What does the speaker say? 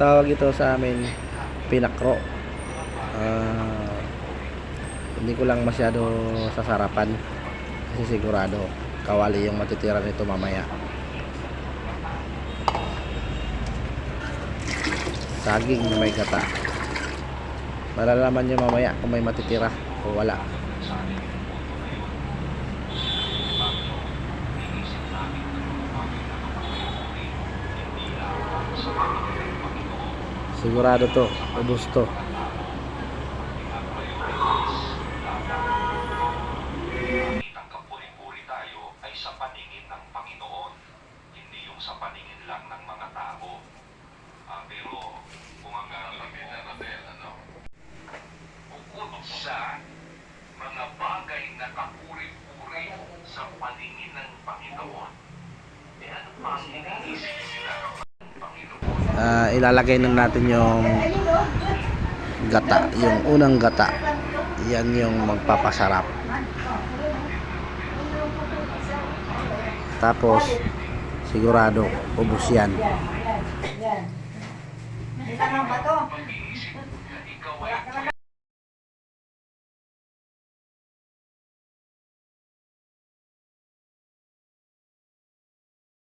Tawag ito sa amin pinakro. Ah, hindi ko lang masyado sasarapan kasi sigurado kawali yung matitira nito mamaya. Saging na may gata. Malalaman nyo mamaya kung may matitira o wala. Sigurado to, ubos to. Ang kapuri-puri tayo ay sa paningin ng Panginoon, hindi yung sa paningin lang ng mga tao. Pero kung ang bukod sa mga bagay na kapuri-puri sa paningin ng Panginoon, ano pa ang iniisip nila ng Panginoon? Ilalagay na natin yung gata, yung unang gata. Yan yung magpapasarap. Tapos sigurado ubos yan. Ito na ba to? Pag-iisip na ikaw ay